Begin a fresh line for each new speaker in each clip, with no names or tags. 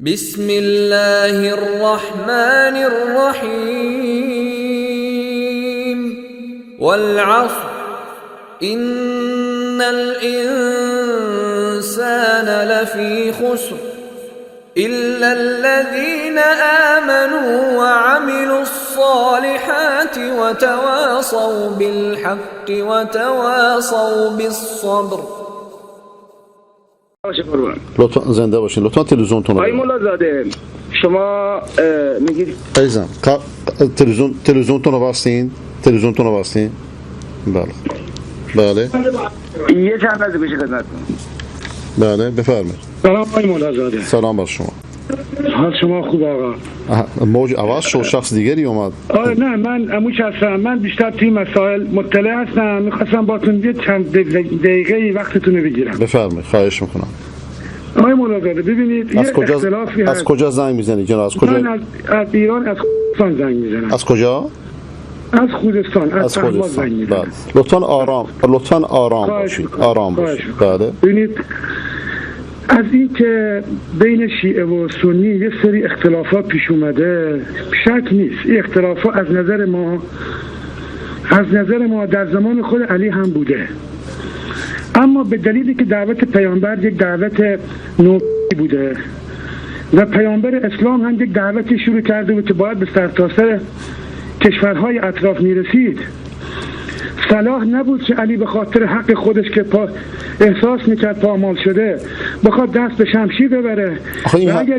بسم الله الرحمن الرحيم والعصر إن الإنسان لفي خسر إلا الذين آمنوا وعملوا الصالحات وتواصوا بالحق وتواصوا بالصبر.
لطفا زنده باشین. لطفا تلویزیونتون رو
آقای مولازاده شما میگید
عزیزم تلویزیونتون رو بستین؟ تلویزیونتون رو بستین؟ بله
یه چند لحظه بشه خدمتتون.
بله بفرمایید.
سلام آقای مولازاده.
سلام بر شما.
حال شما خوب آقا؟
موج عوض شد، شخص دیگری اومد.
نه من عموش هستم. من بیشتر توی مسائل مطلع هستم. میخواستم باتون یه چند دقیقه وقتتون رو بگیرم.
بفرمایید خواهش میکنم.
آقای مولازاده ببینید
از
یه
کجا
اختلافی هست.
از کجا زنگ میزنید جناب؟ از کجا؟
من از ایران از خوزستان زنگ میزنم.
از کجا؟
از خوزستان
از
پهلوان زنگ
خوزستان.
میزنم.
بله. لطفاً آرام باشید. آرام باشید. بله.
ببینید از این که بین شیعه و سنی یه سری اختلافات پیش اومده شک نیست. این اختلافات از نظر ما در زمان خود علی هم بوده، اما به دلیلی که دعوت پیامبر یک دعوت نوعی بوده و پیامبر اسلام هم یک دعوتی شروع کرده بود که باید به سرتاسر کشورهای اطراف میرسید، صلاح نبود که علی به خاطر حق خودش که احساس میکرد پامال شده بخواد دست به شمشیر ببره.
اگر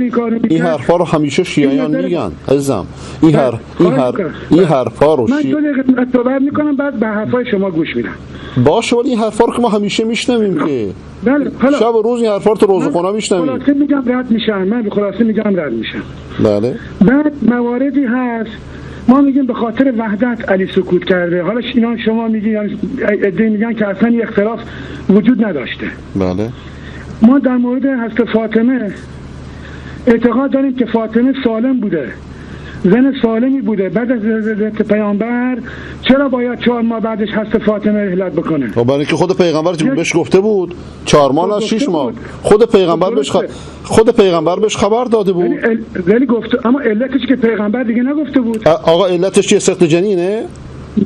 این حرفا رو همیشه شیعیان میگن عزیزم. این حرفا رو
من 2 دقیقه صحبت میکنم بعد به حرفای شما گوش میدم.
باشه، ولی این حرفا رو که ما همیشه میشنویم که
بله.
شب و روز این حرفا رو تو روزخونه میشنویم.
خلاصه میگم رد میشم.
بله.
بعد مواردی هست ما میگیم به خاطر وحدت علی سکوت کرده. حالا اینا شما میگین عده میگن که اصلا این اختلاف وجود نداشته.
بله.
ما در مورد حضرت فاطمه اعتقاد داریم که فاطمه سالم بوده، زن سالمی بوده. بعد از رضایت پیامبر چرا باید 4 ماه بعدش حضرت فاطمه رحلت بکنه؟
برای اینکه خود پیغمبر بهش گفته بود 4 ماه از 6 ماه. خود پیغمبر بهش خبر داده بود.
ولی گفته، اما علتش که پیغمبر دیگه نگفته بود.
آقا علتش چیه؟ سخت جنینه؟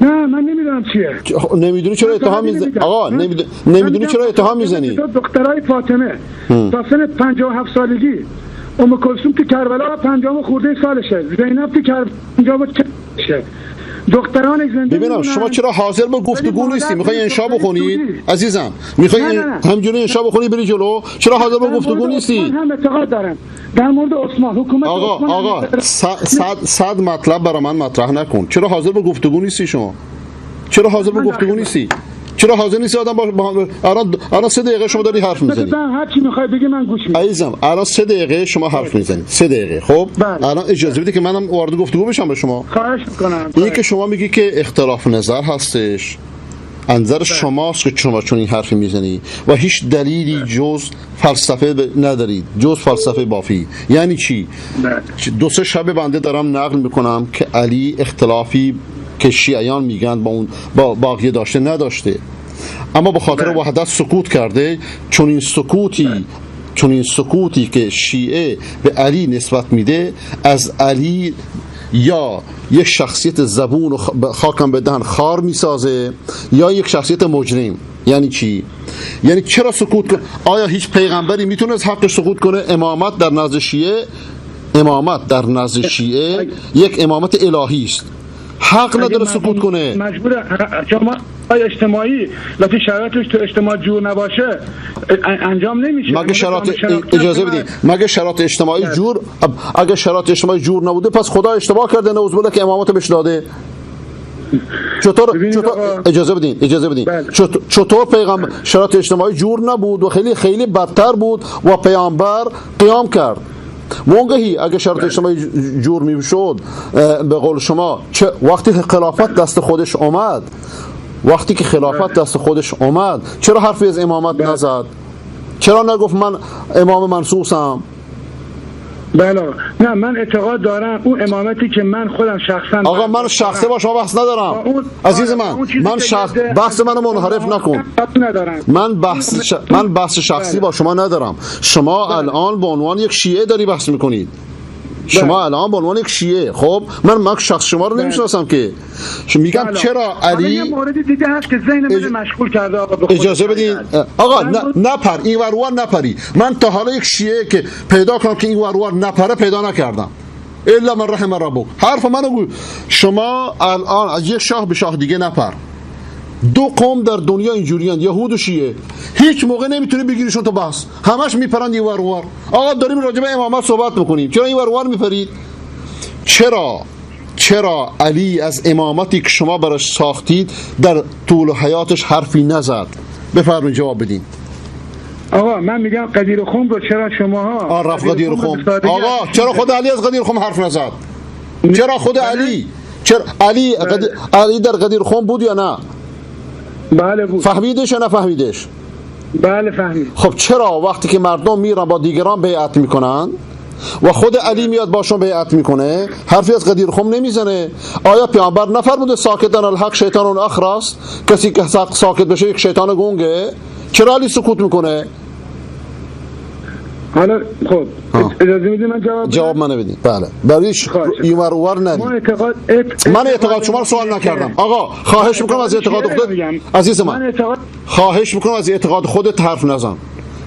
نه من نمیدونم چیه.
نمیدونی چرا اتهام میزنی؟ آقا نمیدونی چرا اتهام میزنی؟
دخترای فاطمه تا سن 57 سالگی، کلثوم تو کربلا 50 خورده سالشه، زینب تو کربلا 50 سالشه، دختران زنده.
ببینم شما چرا حاضر به گفتگو نیستی؟ میخوای انشا بخونید عزیزم؟ میخوای همینجوری انشا بخونی بری جلو؟ چرا حاضر به گفتگو نیستی؟
من هم اعتقاد دارم در مورد عثمان حکومت
آقا صد مطلب برای من مطرح نکن. چرا حاضر به گفتگو نیستی شما؟ چرا حاضر به گفتگو نیستی؟ چرا حاضر نیستی آدم الان 3 دقیقه شما داری حرف میزنی.
هر چی میخوای بگی من گوش میدم.
عزیزم الان 3 دقیقه شما حرف میزنی. 3 دقیقه. خب الان اجازه بدید که منم وارد گفتگو بشم با شما.
خواهش میکنم.
اینی که شما میگی که اختلاف نظر هستش، نظر شماست که شما چون این حرفی میزنی و هیچ دلیلی جز فلسفه ندارید، جز فلسفه بافی. یعنی چی؟ 2-3 شب بنده دارم نقل میکنم که علی اختلافی که شیعیان میگن با باقی داشته نداشته، اما به خاطر وحدت سکوت کرده. چون این سکوتی که شیعه به علی نسبت میده، از علی یا یک شخصیت زبون و خاکم به دهن خار میسازه یا یک شخصیت مجرم. یعنی چی؟ یعنی چرا سکوت کنه؟ آیا هیچ پیغمبری میتونه از حقش سکوت کنه؟ امامت در نزد شیعه یک امامت الهی است، حق نداره سکوت کنه.
مجبور شما اجتماعی لطفی شرایطش تو اجتماع جور نباشه انجام نمیشه.
مگه شرایط اجازه بدین، مگه شرایط اجتماعی جور، اگه شرایط اجتماعی جور نبوده پس خدا اشتباه کرده نعوذ بالله که امامت بهش داده. چطور اجازه بدین چطور پیغمبر شرایط اجتماعی جور نبود و خیلی بدتر بود و پیامبر قیام کرد؟ موقعی اگه شرط اجتماعی جور میشد به قول شما وقتی که خلافت دست خودش اومد چرا حرفی از امامت نزد؟ چرا نگفت من امام منصوصم؟
بله نه من اعتقاد دارم اون امامتی که من خودم شخصا
آقا من شخصی با شما بحث ندارم عزیز من بحث منو منحرف نکن. من بحث شخصی با شما ندارم. شما الان به عنوان یک شیعه داری بحث میکنید. شما الان به عنوان یک شیعه، خب من شخص شما رو نمیشناسم که میگم چرا علی
یه موردی دیگه هست که ذهن من مشغول کرده. آقا
اجازه بدین آقا نپر این ور نپری. من تا حالا یک شیعه که پیدا کنم که این ور نپره پیدا نکردم الا من رحم ربک. حرف منو گوی. شما الان از یک شاه به شاه دیگه نپر. دو قوم در دنیا اینجوریان، یهود و شیعه. هیچ موقع نمیتونی بگیریشون تو بحث، همش میپرند این ور ور. آقا داریم راجع به امامت صحبت میکنیم، چرا این ور ور میپرید؟ چرا علی از امامتی که شما براش ساختید در طول حیاتش حرفی نزد؟ بفرمایید جواب بدین.
آقا من میگم قدیر خم رو چرا شماها
رفت قدیر خم؟ آقا چرا خود علی از قدیر خم حرف نزد؟ چرا خود علی؟ چرا علی در قدیر خم بود یا نه؟
بله بود.
فهمیدش یا نفهمیدش؟
بله فهمید.
خب چرا وقتی که مردم میرن با دیگران بیعت میکنن و خود علی میاد باشون بیعت میکنه حرفی از قدیر خم نمیزنه؟ آیا پیامبر نفرموده ساکتن الحق شیطان اخرس؟ کسی که ساکت بشه یک شیطان گنگه؟ چرا علی سکوت میکنه؟
حالا خب اجازه میدید من
جواب منو بدین. بله بریش اینور اونور نرید. من اعتقاد شما رو سوال نکردم. آقا خواهش میکنم از اعتقاد خودت عزیز من خواهش میکنم از اعتقاد خودت حرف نزن.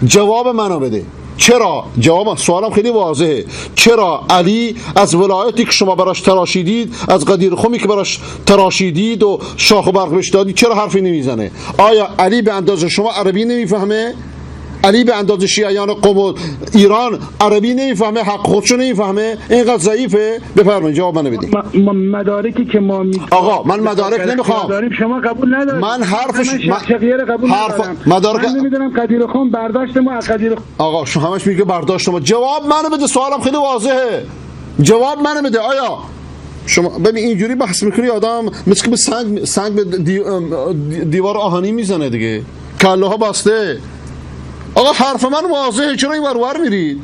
جواب منو بده. چرا؟ جواب سوالم خیلی واضحه. چرا علی از ولایتی که شما براش تراشیدید، از قدیر خمی که براش تراشیدید و شاخ و برق بهش دادید، چرا حرفی نمیزنه؟ آیا علی به اندازه شما عربی نمیفهمه؟ علی به اندازه شیعیان قم ایران عربی نمیفهمه؟ حق خودشو نمیفهمه؟ اینقدر ضعیفه؟ بفرمایید جواب منو بدید.
مدارکی که ما
آقا من مدارک نمیخوام.
شما قبول ندارید.
من حرفش
قبول ندارم.
مدارک
من نمیدونم قدیر خم برداشت ما از قدیر خم.
آقا شما همش میگه برداشت ما. جواب منو بده. سوالم خیلی واضحه. جواب منو بده. آیا شما ببین اینجوری بحث میکنی آدم مثل که به سنگ به دیوار آهنی میزنه دیگه. کله ها بسته. آقا حرف من واضحه، چرا این ور میرید؟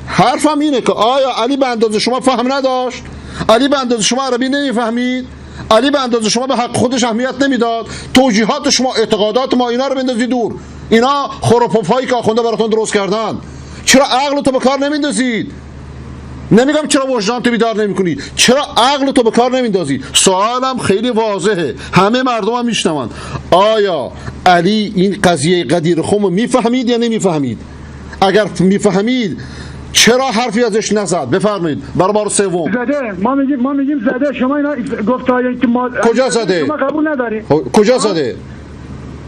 حرفم اینه که آیا علی به اندازه شما فهم نداشت؟ علی به اندازه شما عربی نمیفهمید؟ علی به اندازه شما به حق خودش اهمیت نمیداد؟ توجیهات شما، اعتقادات ما، اینا رو بندازید دور. اینا خرافه‌هایی که آخونده براتون درست کردن. چرا عقل تو به کار نمیندازید؟ نمیگم چرا وجدان تو بیدار نمیکنی، چرا عقل تو به کار نمیندازی؟ سوالم خیلی واضحه، همه مردم هم میشنون. آیا علی این قضیه قدیر خم رو میفهمید یا نمیفهمید؟ اگر میفهمید چرا حرفی ازش نزد؟ بفرمایید. برای بار سوم
زده. ما میگیم زده. شما اینا گفتایی که ما
کجا زده؟
شما قبول نداری.
کجا زده؟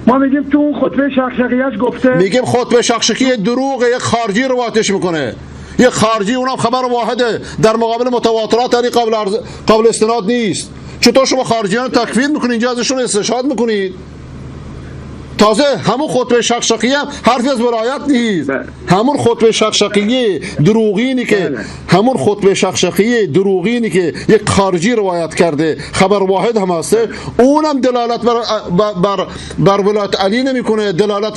ما میگیم تو اون خطبه شقشقیش گفته.
میگیم خطبه شقشقی دروغه، یک خارجی روایتش میکنه. یک خارجی، اونم خبر واحده در مقابل متواترات، یعنی قابل استناد نیست. چطور شما خارجیان رو تکفیر میکنید، اینجا ازشون استشهاد میکنید؟ تازه همون خطبه شقشقی هم حرفی از ولایت نیست. همون خطبه شقشقی دروغینی که همون خطبه شقشقی دروغینی که یک خارجی روایت کرده، خبر واحد هم هسته، اونم دلالت بر ولایت علی نمیکنه، دلالت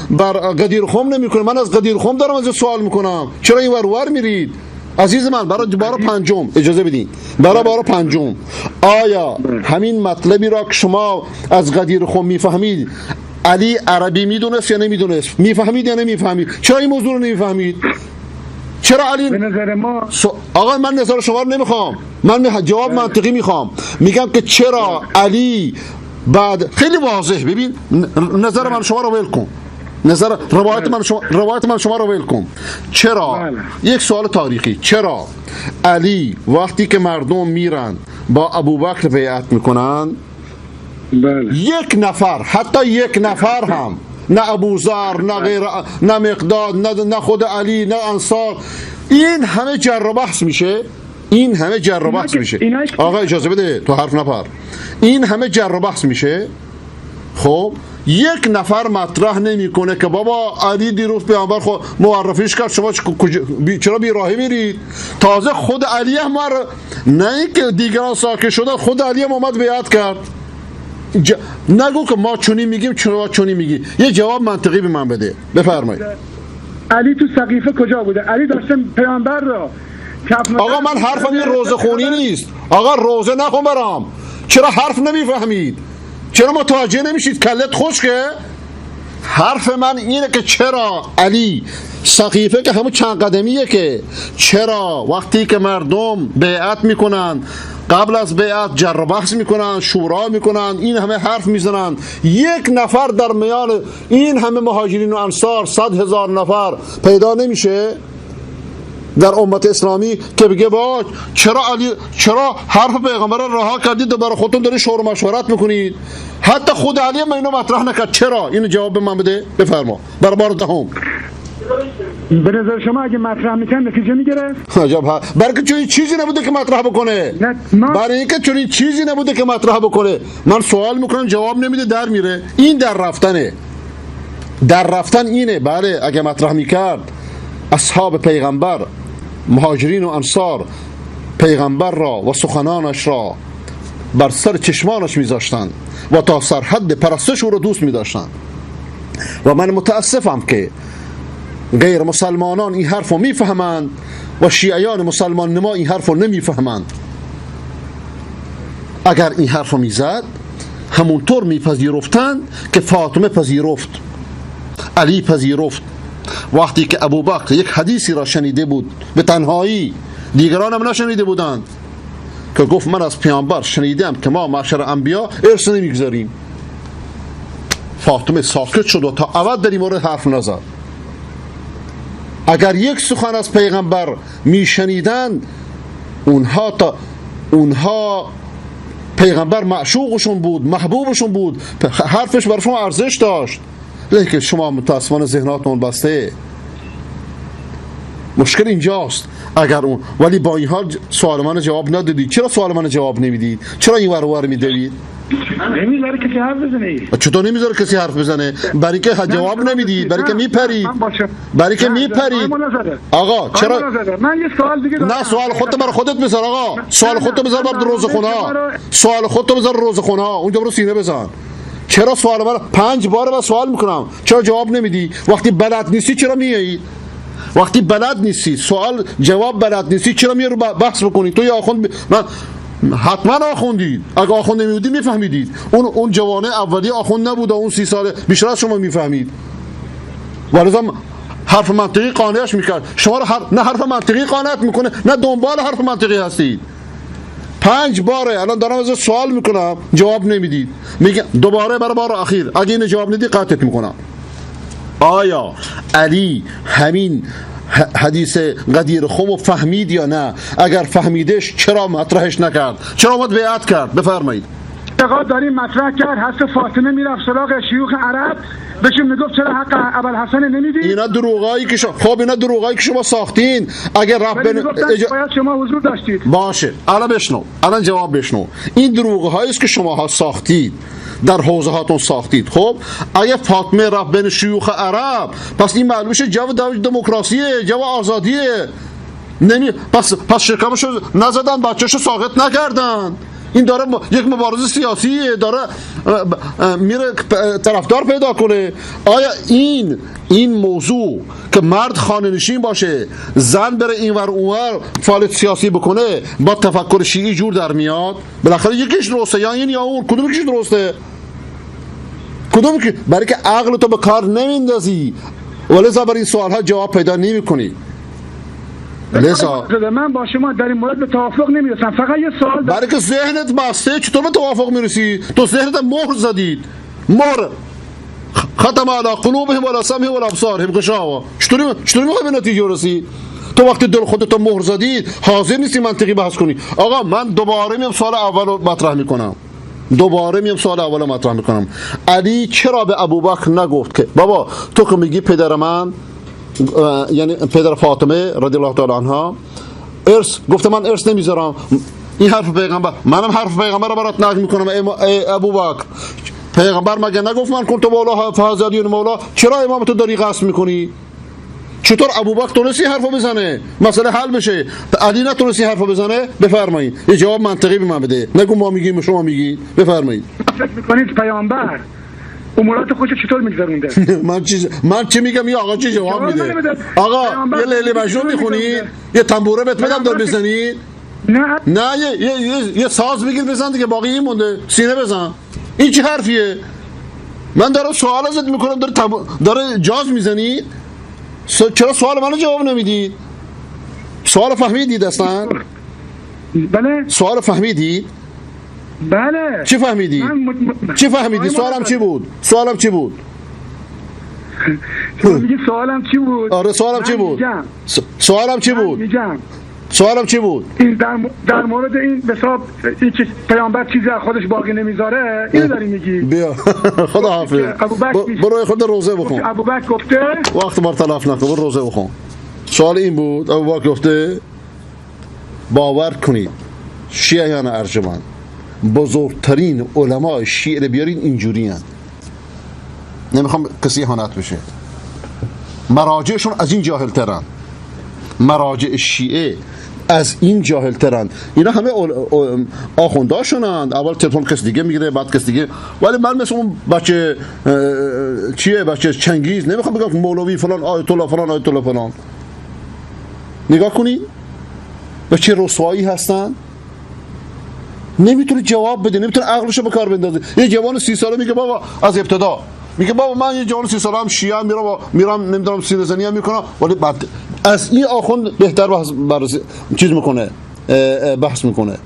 بر قدیر خم نمیکنه. من از قدیر خم دارم از سوال میکنم، چرا این ور میرید؟ عزیز من برای بار پنجم اجازه بدین. برای بار پنجم آیا همین مطلبی را که شما از قدیر خم میفهمید علی عربی میدونست یا نمیدونست؟ میفهمید یا نمیفهمید؟ چرا این موضوع رو نمیفهمید؟ چرا علی
به نظر ما
آقا من نظر شما رو نمیخوام، من جواب منطقی میخوام. میگم که چرا علی بعد خیلی واضح، ببین نظر من شما رو ول کن، نظر روایت من شما رو ول کن. چرا یک سوال تاریخی، چرا علی وقتی که مردم میرن با ابوبکر بیعت میکنن، یک نفر، حتی یک نفر هم، نه ابوذر، نه غیر، نه مقداد، نه خود علی، نه انصار، این همه جر و بحث میشه. این همه جر و بحث میشه. آقا اجازه بده تو حرف نپر. این همه جر و بحث میشه. خب یک نفر مطرح نمیکنه که بابا علی دیروز پیامبر خود معرفیش کرد، شما چرا بی راهی میرید؟ تازه خود علی هم نه اینکه دیگران ساکت شدن، خود علی هم اومد بیعت کرد. نگو که ما چونی میگیم، چرا چونی میگی. یه جواب منطقی به من بده. بفرمایید.
علی تو سقیفه کجا بوده؟ علی داشته پیامبر را
آقا من حرفم این روزه خونی نیست. آقا روزه نخون برام. چرا حرف نمیفهمید؟ چرا متوجه نمیشید؟ کلت خشکه؟ حرف من اینه که چرا علی سقیفه که همون چند قدمیه، که چرا وقتی که مردم بیعت میکنن، قبل از بیعت جر و بحث میکنن، شورا میکنن، این همه حرف میزنن، یک نفر در میان این همه مهاجرین و انصار 100,000 نفر پیدا نمیشه در امت اسلامی که بگه باش چرا علی، چرا حرف پیغمبر را رها کردید و برای خودتون دارید شور و مشورت میکنید؟ حتی خود علی هم اینو مطرح نکرد. چرا؟ اینو جواب به من بده. بفرما. برای بار دهم.
به نظر شما اگه مطرح میکن نتیجه میگرفت؟
عجب. برای که چون چیزی نبوده که مطرح بکنه. برای اینکه چون چیزی نبوده که مطرح بکنه. من سوال میکنم جواب نمیده، در میره. این در رفتنه. در رفتن اینه. بله اگه مطرح میکرد اصحاب پیغمبر، مهاجرین و انصار، پیغمبر را و سخنانش را بر سر چشمانش میذاشتن و تا سرحد پرستش او را دوست میداشتن. و من متاسفم که غیر مسلمانان این حرف رو میفهمند و شیعیان مسلمان نما این حرف رو نمیفهمند. اگر این حرف رو میزد همونطور میپذیرفتند که فاطمه پذیرفت، علی پذیرفت. وقتی که ابوبکر یک حدیثی را شنیده بود به تنهایی، دیگران هم نشنیده بودند، که گفت من از پیامبر شنیدم که ما معشر انبیا ارث نمیگذاریم، فاطمه ساکت شد و تا ابد در این مورد حرف نزد. اگر یک سخن از پیغمبر میشنیدند، اونها پیغمبر معشوقشون بود، محبوبشون بود، حرفش برای شما ارزش داشت. لیکن شما متاسفانه ذهناتون بسته. مشکل اینجاست. اگر اون، ولی با این حال سوال من جواب ندادید. چرا سوال من جواب نمیدید؟ چرا این ور میدوید؟
نمیذاره کسی حرف بزنه.
چطور نمیذاره کسی حرف بزنه؟ برای که جواب نمیدید، برای که میپرید، برای که میپرید. آقا چرا؟
من یه سوال دیگه دارم.
نه سوال خودت برای خودت بذار. آقا سوال خودت بذار برای روزخونه ها. سوال خودت بذار روزخونه ها، اونجا برو سینه بزن. چرا سوال من 5 بار من سوال میکنم چرا جواب نمیدی؟ وقتی بلد نیستی چرا میایی؟ وقتی بلد نیستی، سوال جواب بلد نیستی، چرا میای رو بحث بکنی؟ تو یا آخوند من حتما آخوندید. اگه آخوند نمیودی میفهمیدید. اون جوانه اولی آخوند نبود، اون 30 ساله بیشتر از شما میفهمید. ولذا حرف منطقی قانعش میکرد. شما رو نه حرف منطقی قانعت میکنه، نه دنبال حرف منطقی هستید. 5 باره الان دارم از سوال میکنم جواب نمیدید. میگه دوباره برای بار اخیر اگه اینو جواب ندی قطعت میکنم. آیا علی همین حدیث قدیر خم فهمید یا نه؟ اگر فهمیدش چرا مطرحش نکرد؟ چرا اومد بیعت کرد؟ بفرمایید.
اعتقاد داریم مطرح کرد حضرت فاطمه میرفت سراغ شیوخ عرب بهشون میگفت چرا حق ابوالحسن نمیدی؟
اینا دروغایی که خب اینا دروغایی که شما ساختین. اگر رب
باید شما حضور داشتید.
باشه الان بشنو، الان جواب بشنو. این دروغهایی است که شماها ساختید، در حوزه هاتون ساختید. خب اگه فاطمه رفت بین شیوخ عرب، پس این معلومه جو دموکراسیه، جو آزادیه. پس شکمشو نزدن، بچه‌شو ساقط نکردن. این داره یک مبارزه سیاسیه، داره میره طرفدار پیدا کنه. آیا این موضوع که مرد خانه نشین باشه، زن بره اینور اونور فعالیت سیاسی بکنه، با تفکر شیعی جور در میاد؟ بالاخره یکیش درسته یا این یا اون؟ کدوم یکیش درسته؟ کدوم که؟ برای که عقل تو به کار نمیندازی، ولذا برای این سوالها جواب پیدا نمیکنی.
من با شما در این مورد به توافق نمیرسم. فقط یه سوال دارم.
برای که ذهنت بسته، چطور به توافق میرسی؟ تو ذهنت مهر زدید. مهر ختم علی قلوبهم و علی سمعهم و علی ابصارهم غشاوة. چطوری میخوای به نتیجه برسی؟ تو وقتی دل خودت مهر زدید حاضر نیستی منطقی بحث کنی. آقا من دوباره میام سوال اول مطرح میکنم. علی چرا به ابوبکر نگفت که بابا تو که میگی پدر من، یعنی پدر فاطمه رضی الله تعالی عنها، ارث، گفته من ارث نمیذارم، این حرف پیغمبر، منم حرف پیغمبر رو برات نقل میکنم. ای ابوبکر، پیغمبر مگه نگفت من کنت مولا فهذا مولا؟ چرا امامتو داری غصب میکنی؟ چطور ابوبکر تونستی حرفو بزنه مسئله حل بشه، علی نتونستی حرفو بزنه؟ بفرمایید یه جواب منطقی به من بده، نگو ما میگیم شما میگید. بفرمایید.
فکر میکنید پیامبر امورات خودش چطور میگذرونده؟
من چی میگم یا آقا چی جواب میده؟
بده.
آقا
پیامبر
یه لیلی مجنون میخونی؟ یه تنبوره بهت بدم دار بزنی؟
نه
یه ساز بگیر بزن دیگه، باقی این مونده، سینه بزن. این چه حرفیه؟ من دارم سوال ازت میکنم داره جاز میزنی؟ چرا سوال منو جواب نمیدی؟ سوال فهمیدید اصلا؟
بله
سوال فهمیدید؟
بله
چی فهمیدی؟ چی فهمیدی؟ سوالم چی بود؟ سوالم چی بود؟
میگی سوالم چی بود؟
آره سوالم چی بود؟ سوالم چی بود؟
میگم
سوالم چی بود؟
این در مورد این حساب این که پیامبر چیزی از خودش باقی نمیذاره اینو داری میگی؟
بیا خدا حافظ. برو خود روزه بخون.
ابوبکر گفته
وقت بر تلف نکن، برو روزه بخون. سوال این بود، ابوبکر گفته باور کنید شیعیان ارجمند بزرگترین علمای شیعه رو بیارین اینجوری هن. نمیخوام کسی اهانت بشه، مراجعشون از این جاهل ترن، مراجع شیعه از این جاهل ترن. اینا همه آخونداشونند، اول تلفن کس دیگه میگیره بعد کس دیگه، ولی من مثل اون بچه چیه، بچه چنگیز نمیخوام بگم مولوی فلان آیت الله فلان آیت الله فلان. نگاه کنید به چه رسوایی هستن، نمیتونه جواب بده، نمیتونه عقلشو به کار بندازه. یه جوان 30 ساله میگه بابا از ابتدا میگه بابا من یه جوان 30 ساله هم شیعه میرم نمیدونم سینه زنی هم میکنم، ولی بعد از این آخوند بهتر چیز میکنه، بحث میکنه.